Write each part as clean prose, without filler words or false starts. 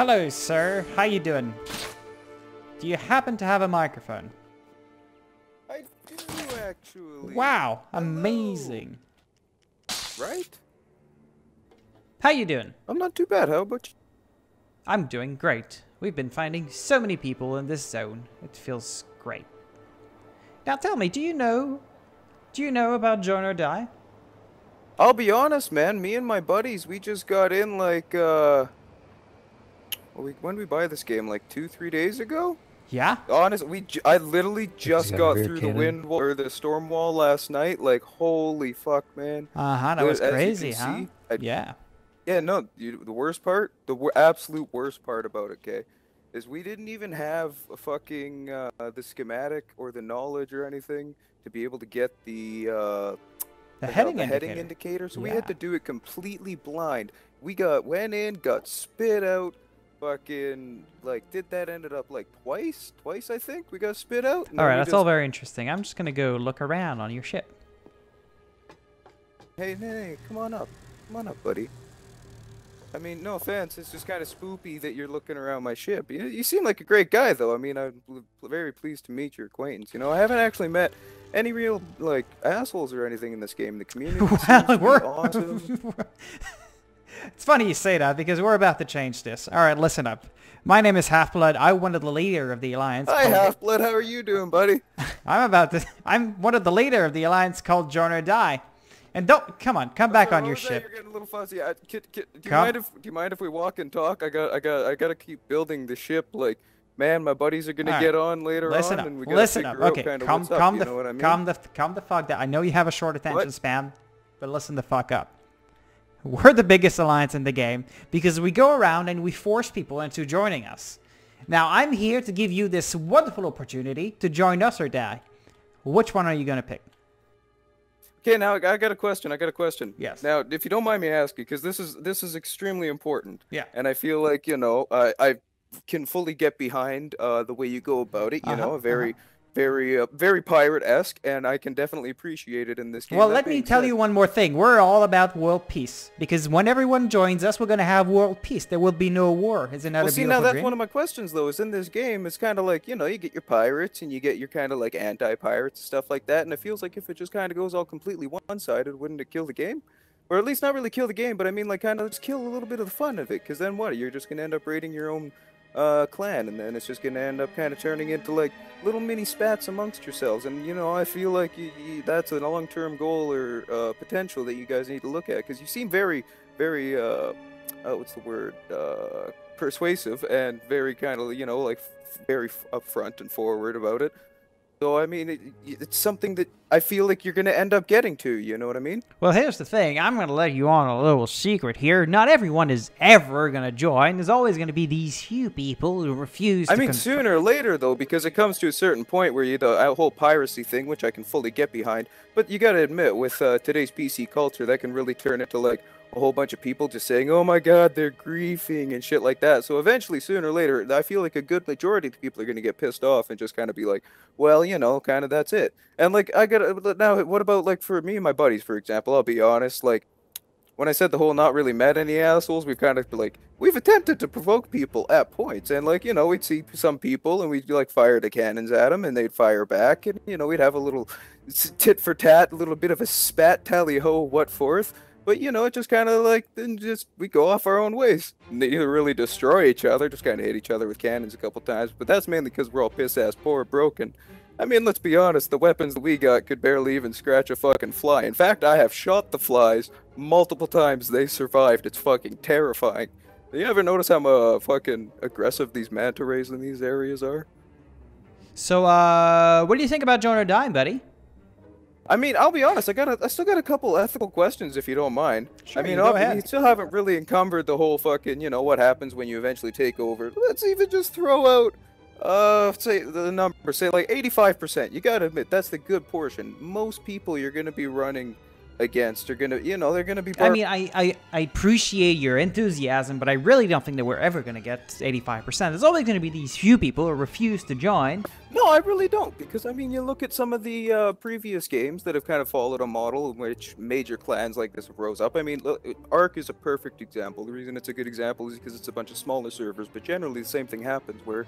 Hello, sir. How you doing? Do you happen to have a microphone? I do, actually. Wow, Hello. amazing. Right? How you doing? I'm not too bad. How about you? I'm doing great. We've been finding so many people in this zone. It feels great. Now tell me, do you know about Join or Die? I'll be honest, man. Me and my buddies, we just got in like, when did we buy this game? Like 2-3 days ago? Yeah? Honestly, I literally just got through the wind wall, or the storm wall last night. Like, holy fuck, man. Uh-huh, that was As crazy, you can huh? see, Yeah. Yeah, no, the worst part, absolute worst part about it, okay, is we didn't even have a fucking, the schematic or the knowledge or anything to be able to get the heading indicator, so we Yeah. had to do it completely blind. We went in, got spit out, fucking, like, ended up, like, twice, I think, we got spit out. Alright, that's all very interesting. I'm just gonna go look around on your ship. Hey, come on up, buddy. I mean, no offense, it's just kind of spoopy that you're looking around my ship. You seem like a great guy, though. I mean, I'm very pleased to meet your acquaintance. You know, I haven't actually met any real, like, assholes or anything in this game. The community seems to be awesome. It's funny you say that, because we're about to change this. Alright, listen up. My name is Halfblood. I'm one of the leader of the Alliance. Hi, Halfblood. How are you doing, buddy? I'm one of the leader of the Alliance called Join or Die. And come back on your ship. You're getting a little fuzzy. Do you mind if we walk and talk? I gotta keep building the ship. Like, man, my buddies are gonna get on later on, and we gotta figure out kind of what's up. You know what I mean? Calm the fuck down. I know you have a short attention span, but listen the fuck up. We're the biggest alliance in the game because we go around and we force people into joining us. Now, I'm here to give you this wonderful opportunity to join us or die. Which one are you gonna pick? Okay, now I got a question. Yes. Now, if you don't mind me asking, because this is extremely important. Yeah. And I feel like, you know, I can fully get behind the way you go about it. You know, very pirate-esque, and I can definitely appreciate it in this game. Well, let me tell you one more thing. We're all about world peace, because when everyone joins us, we're going to have world peace. There will be no war. Isn't that a beautiful dream? Well, see, now that's dream? one of my questions, though, is in this game, it's kind of like, you know, you get your pirates, and you get your kind of like anti-pirates and stuff like that, and it feels like if it just kind of goes all completely one-sided, wouldn't it kill the game? Or at least not really kill the game, but I mean, like, kind of just kill a little bit of the fun of it, because then what? You're just going to end up raiding your own clan, and then it's just gonna end up kind of turning into like little mini spats amongst yourselves. And you know, I feel like that's a long-term goal or potential that you guys need to look at, because you seem very what's the word, persuasive, and very kind of, you know, like very upfront and forward about it. So, I mean, it's something that I feel like you're going to end up getting to, you know what I mean? Well, here's the thing. I'm going to let you on a little secret here. Not everyone is ever going to join. There's always going to be these few people who refuse to... I mean, sooner or later, though, because it comes to a certain point where the whole piracy thing, which I can fully get behind, but you got to admit, with today's PC culture, that can really turn into, like, a whole bunch of people just saying, oh my god, they're griefing and shit like that. So eventually, sooner or later, I feel like a good majority of the people are going to get pissed off and just kind of be like, well, you know, kind of that's it. And like, now, what about like for me and my buddies, for example, I'll be honest, like, when I said the whole not really met any assholes, we've kind of like, we've attempted to provoke people at points. And like, you know, we'd see some people and we'd like fire the cannons at them and they'd fire back. And, you know, we'd have a little tit for tat, a little bit of a spat, tally-ho, what forth. But, you know, it just kind of like, then just, we go off our own ways. And they either really destroy each other, just kind of hit each other with cannons a couple times. But that's mainly because we're all piss-ass poor, broken. I mean, let's be honest, the weapons that we got could barely even scratch a fucking fly. In fact, I have shot the flies multiple times. They survived. It's fucking terrifying. You ever notice how fucking aggressive these manta rays in these areas are? So, what do you think about Join or Die, buddy? I mean, I'll be honest, I still got a couple ethical questions, if you don't mind. Sure, I mean, you still haven't really encumbered the whole fucking, you know, what happens when you eventually take over. Let's even just throw out, say the number, say like 85%. You gotta admit, that's the good portion. Most people, you're gonna be running against are gonna, they're gonna be. I mean, I appreciate your enthusiasm, but I really don't think that we're ever gonna get 85%. There's always gonna be these few people who refuse to join. No, I really don't, because I mean, you look at some of the previous games that have kind of followed a model in which major clans like this rose up. I mean, look, Ark is a perfect example. The reason it's a good example is because it's a bunch of smaller servers, but generally the same thing happens where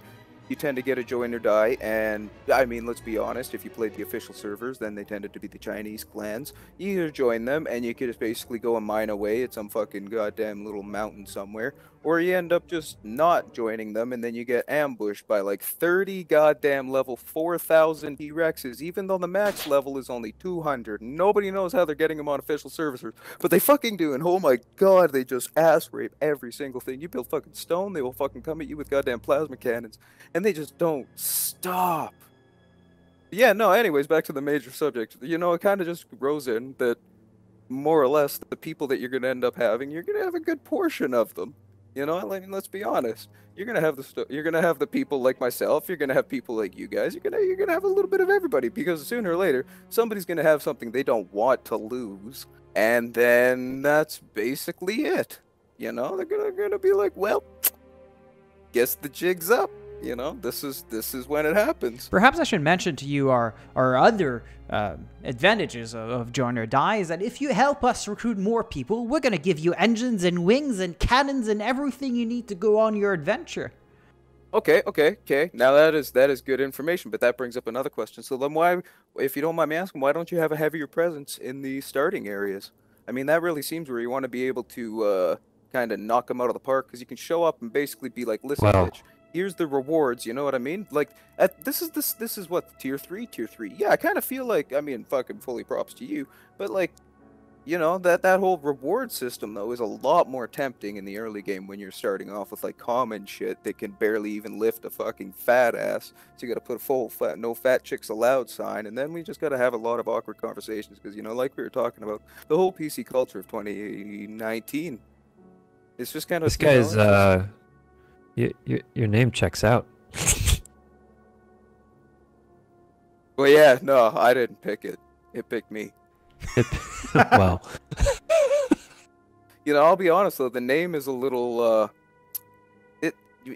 you tend to get a join or die, and I mean, let's be honest, if you played the official servers, then they tended to be the Chinese clans. You either join them, and you could just basically go and mine away at some fucking goddamn little mountain somewhere, or you end up just not joining them, and then you get ambushed by like 30 goddamn level 4,000 T-Rexes, even though the max level is only 200. Nobody knows how they're getting them on official servers, but they fucking do, and oh my god, they just ass rape every single thing. You build fucking stone, they will fucking come at you with goddamn plasma cannons, and they just don't stop. Yeah, no, anyways, back to the major subject. It kind of just grows in that more or less the people that you're going to end up having, you're going to have a good portion of them. I mean, let's be honest. You're gonna have the people like myself. You're gonna have people like you guys. You're gonna have a little bit of everybody, because sooner or later somebody's gonna have something they don't want to lose, and then that's basically it. They're gonna be like, well, guess the jig's up. This is when it happens. Perhaps I should mention to you our other advantages of Join or Die is that if you help us recruit more people, we're going to give you engines and wings and cannons and everything you need to go on your adventure. Okay. Now that is good information, but that brings up another question. So then why, if you don't mind me asking, why don't you have a heavier presence in the starting areas? I mean, that really seems where you want to be able to kind of knock them out of the park, because you can show up and basically be like, listen, bitch, here's the rewards, you know what I mean? Like, this is what, tier 3? Tier 3. Yeah, I kind of feel like, I mean, fucking fully props to you, but like, that whole reward system, though, is a lot more tempting in the early game when you're starting off with, like, common shit that can barely even lift a fucking fat ass. So you gotta put a full fat, no fat chicks allowed sign, and then we just gotta have a lot of awkward conversations, because, like we were talking about, the whole PC culture of 2019, it's just kind of... This guy's, Your name checks out. Well, yeah, no, I didn't pick it. It picked me. Well. I'll be honest though, the name is a little,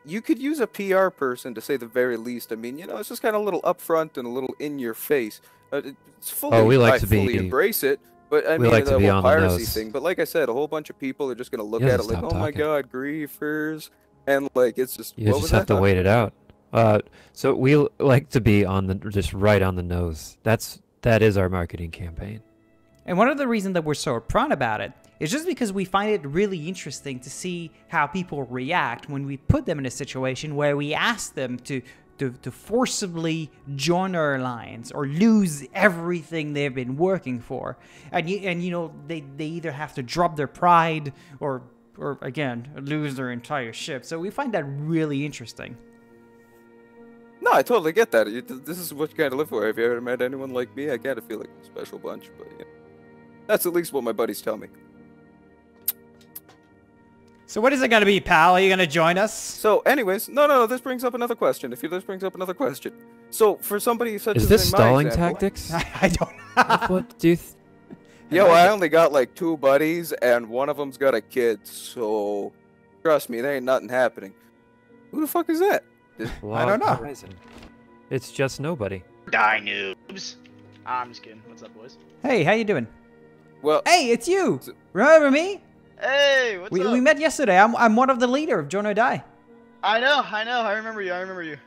you could use a PR person to say the very least. I mean, it's just kind of a little upfront and a little in your face. It's fully, we like I to fully be, embrace it. But I mean, like the whole piracy nose. thing. But like I said, a whole bunch of people are just gonna look at it like, oh my god, griefers. And like, it's just... You just have to wait it out. So we like to be just right on the nose. That is our marketing campaign. And one of the reasons that we're so upfront about it is just because we find it really interesting to see how people react when we put them in a situation where we ask them to forcibly join our alliance or lose everything they've been working for. And they either have to drop their pride or again, lose their entire ship. So we find that really interesting. No, I totally get that. This is what you kind of live for. Have you ever met anyone like me? I kind of feel like a special bunch, but that's at least what my buddies tell me. So what is it going to be, pal? Are you going to join us? So anyways, no, this brings up another question. This brings up another question. So for somebody such as Is this in my stalling example, tactics? I don't. What do you... Yo, I only got like 2 buddies, and one of them's got a kid, so trust me, there ain't nothing happening. Who the fuck is that? I don't know. Horizon. It's just nobody. Die noobs. I'm just kidding. What's up, boys? Hey, how you doing? Well, hey, it's you. Remember me? Hey, what's up? We met yesterday. I'm one of the leader of Join or Die. I know. I remember you.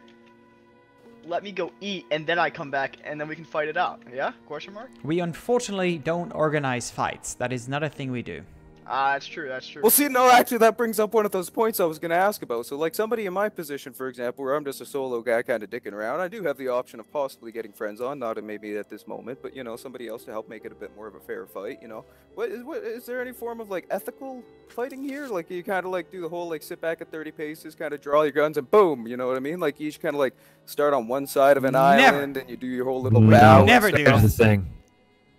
Let me go eat, and then I come back, and then we can fight it out. Yeah? Question mark? We unfortunately don't organize fights. That is not a thing we do. That's true. Well, see, no, actually, that brings up one of those points I was going to ask about. So, like, somebody in my position, for example, where I'm just a solo guy kind of dicking around, I do have the option of possibly getting friends on, not maybe at this moment, but, somebody else to help make it a bit more of a fair fight, What is there any form of, like, ethical fighting here? Like, you kind of, like, do the whole, like, sit back at 30 paces, kind of draw your guns, and boom, you know what I mean? Like, you each kind of, like, start on one side of an island, and you do your whole little round. Never do.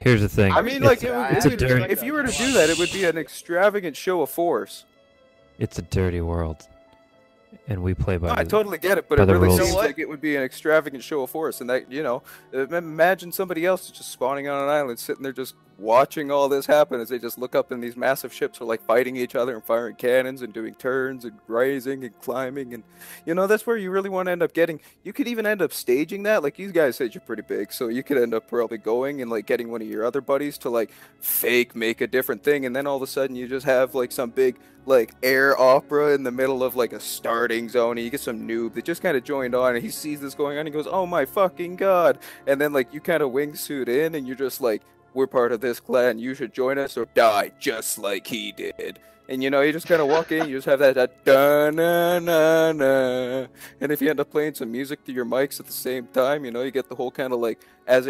Here's the thing. I mean, like, if you were to do that, it would be an extravagant show of force. It's a dirty world, and we play by. I totally get it, but it really seems like it would be an extravagant show of force, and that imagine somebody else just spawning on an island, sitting there just watching all this happen as they just look up and these massive ships are like fighting each other and firing cannons and doing turns and rising and climbing. And you know, that's where you really want to end up getting. You could even end up staging that. Like, you guys said you're pretty big, so you could end up probably going and like getting one of your other buddies to like fake make a different thing, and then all of a sudden you just have like some big like air opera in the middle of like a starting zone, and you get some noob that just kind of joined on and he sees this going on and he goes, oh my fucking god, and then like you kind of wingsuit in and you're just like, we're part of this clan, you should join us or die just like he did. And you know, you just kind of walk in, you just have that da-na-na-na, and if you end up playing some music to your mics at the same time, you know, you get the whole kind of like, as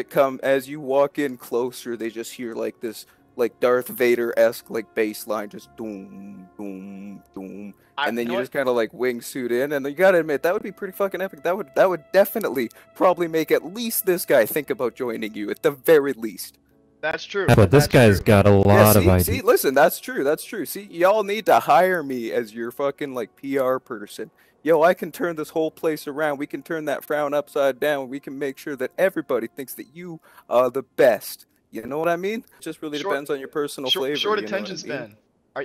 you walk in closer, they just hear like this like Darth Vader-esque like bass line, just doom, doom, doom, and then you just kind of like wingsuit in, and you gotta admit that would be pretty fucking epic. That would definitely probably make at least this guy think about joining you at the very least. That's true. Yeah, but this guy's got a lot of ideas. See, listen, that's true. That's true. See, y'all need to hire me as your fucking like PR person. Yo, I can turn this whole place around. We can turn that frown upside down. We can make sure that everybody thinks that you are the best. You know what I mean? It just really depends on your personal flavor. Short attention span.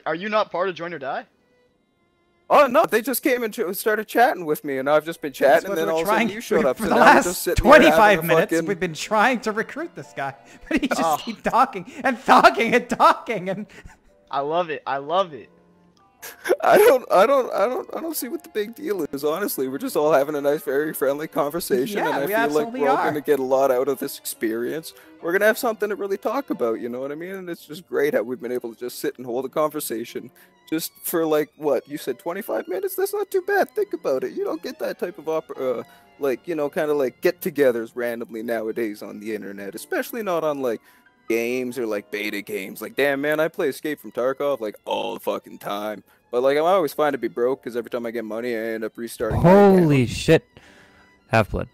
Are you not part of Join or Die? Oh no, they just came and started chatting with me, and I've just been chatting, and then all of a sudden you showed up. For the last 25 minutes, we've been trying to recruit this guy, but he just keeps talking and talking and talking, and I love it. I love it. I don't see what the big deal is. Honestly, we're just all having a nice, very friendly conversation, and I feel like we're all going to get a lot out of this experience. We're going to have something to really talk about, you know what I mean? And it's just great how we've been able to just sit and hold a conversation just for like, what, you said 25 minutes? That's not too bad. Think about it. You don't get that type of like, you know, kind of like get-togethers randomly nowadays on the internet, especially not on like games or like beta games. Like, damn man, I play Escape from Tarkov like all the fucking time, but like I always find to be broke because every time I get money I end up restarting. Holy shit. Halfblood.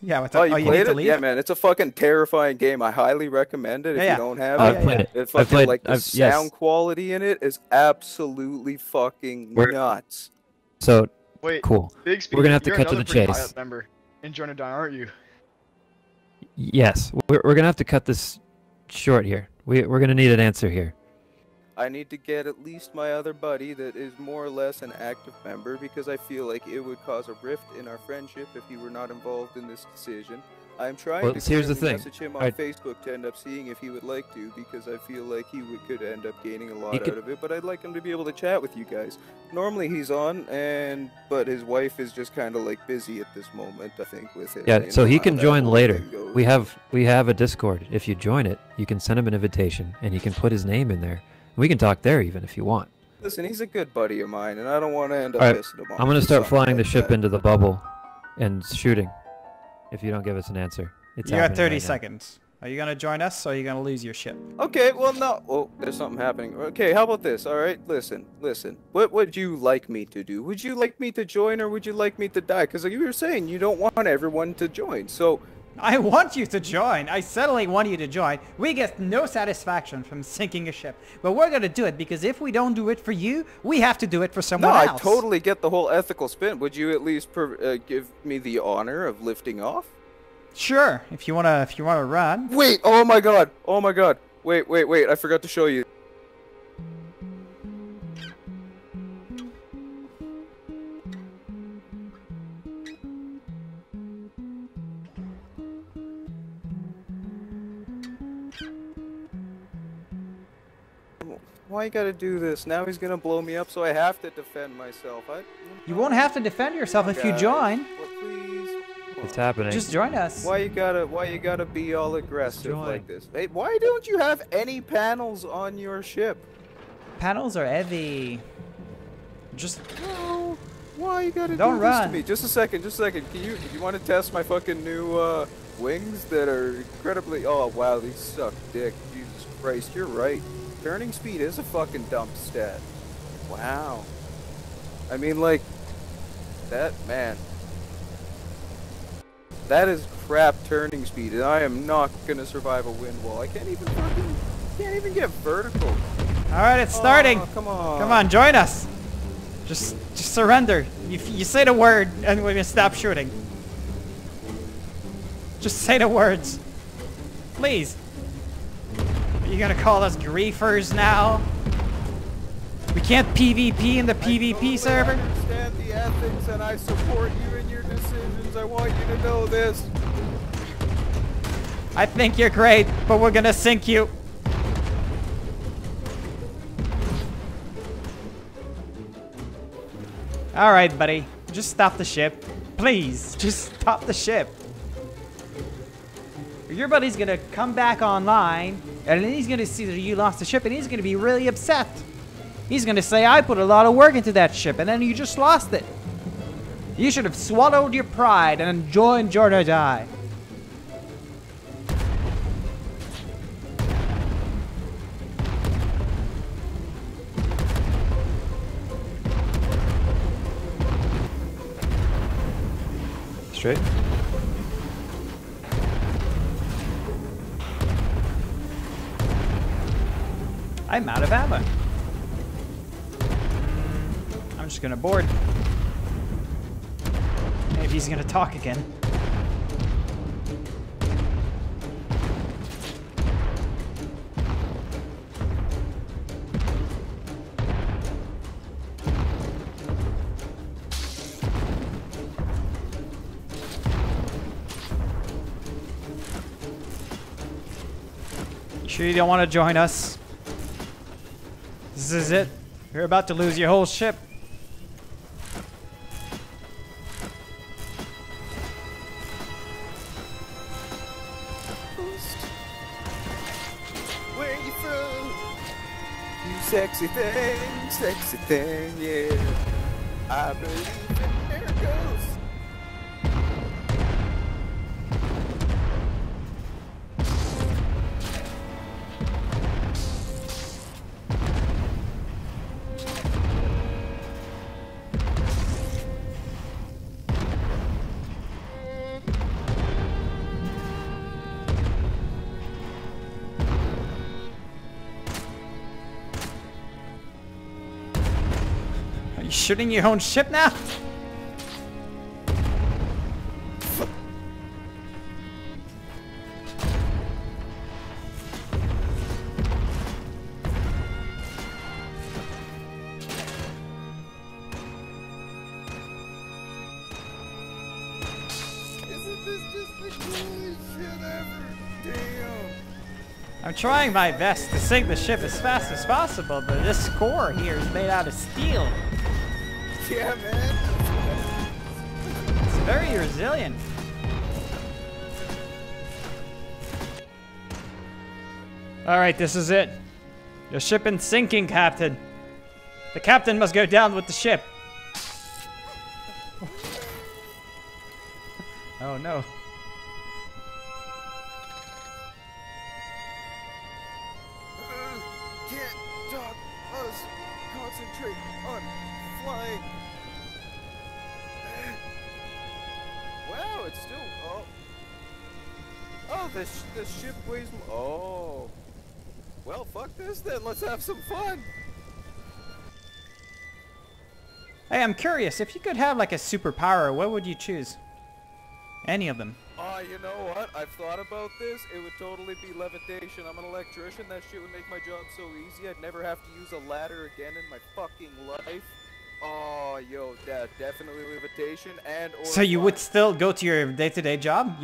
Yeah, what's up? Oh, you played it? Yeah, man, it's a fucking terrifying game. I highly recommend it if you don't have it. Played it. It fucking, like, the sound quality in it is absolutely fucking nuts. So, wait, cool. Big Speed, we're gonna have to cut to the chase. Pilot member in Join or Die, aren't you? Yes, we're gonna have to cut this short here. We're gonna need an answer here. I need to get at least my other buddy that is more or less an active member, because I feel like it would cause a rift in our friendship if he were not involved in this decision. I'm trying to message him on Facebook to end up seeing if he would like to, because I feel like he could end up gaining a lot out of it, but I'd like him to be able to chat with you guys. Normally he's on, but his wife is just kind of like busy at this moment, I think, with it. Yeah, so he can join later. We have a Discord. If you join it, you can send him an invitation, and you can put his name in there. We can talk there even if you want. Listen, he's a good buddy of mine, and I don't want to end up pissing him off. I'm going to start flying the ship into the bubble and shooting if you don't give us an answer. You got 30 seconds. Are you going to join us, or are you going to lose your ship? Okay, well, no. Oh, there's something happening. Okay, how about this? All right, listen. What would you like me to do? Would you like me to join, or would you like me to die? Because like you were saying, you don't want everyone to join, so... I want you to join. I certainly want you to join. We get no satisfaction from sinking a ship, but we're going to do it, because if we don't do it for you, we have to do it for someone else. No, I totally get the whole ethical spin. Would you at least give me the honor of lifting off? Sure, if you wanna run. Wait! Oh my god! Oh my god! Wait! I forgot to show you. Why you gotta do this? Now he's gonna blow me up, so I have to defend myself. You won't have to defend yourself if you join. Well, please. It's happening. Just join us. Why you gotta be all aggressive like this? Hey, why don't you have any panels on your ship? Panels are heavy. Just why you gotta don't do run. This to me? Just a second. Can you want to test my fucking new wings that are incredibly? Oh wow, these suck dick. Jesus Christ, you're right. Turning speed is a fucking dump stat. Wow. I mean, like, that, man. That is crap turning speed, and I am not gonna survive a wind wall. I can't even get vertical. Alright, it's starting. Oh, come on. Come on, join us. Just surrender. You say the word, and we're gonna stop shooting. Just say the words. Please. Are you gonna call us griefers now? We can't PvP in the PvP server? I understand the ethics and I support you in your decisions. I want you to know this. I think you're great, but we're gonna sink you. Alright, buddy. Just stop the ship. Please, just stop the ship. Your buddy's gonna come back online, and then he's gonna see that you lost the ship, and he's gonna be really upset. He's gonna say, I put a lot of work into that ship, and then you just lost it. You should have swallowed your pride and joined or die. Straight. I'm out of ammo. I'm just gonna board. Maybe he's gonna talk again. You sure you don't want to join us? This is it. You're about to lose your whole ship. Where you from? You sexy thing, yeah. I believe in miracles. Are you shooting your own ship now? Isn't this just the coolest shit ever? Damn. I'm trying my best to sink the ship as fast as possible, but this core here is made out of steel. Yeah, man. It's very resilient. Alright, this is it. Your ship is sinking, Captain. The captain must go down with the ship. Oh no. Can't talk us. Concentrate on flying. Wow, it's still. Oh, the ship weighs. Oh. Well, fuck this then. Let's have some fun. Hey, I'm curious. If you could have like a superpower, what would you choose? Any of them. You know what? I've thought about this. It would totally be levitation. I'm an electrician. That shit would make my job so easy. I'd never have to use a ladder again in my fucking life. Oh, yo, definitely levitation and or So you would still go to your day-to-day job?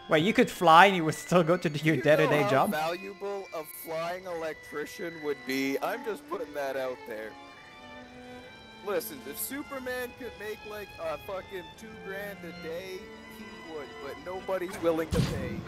Wait, you could fly and you would still go to your day-to-day job? How valuable a flying electrician would be? I'm just putting that out there. Listen, if Superman could make like fucking $2 grand a day, he would, but nobody's willing to pay.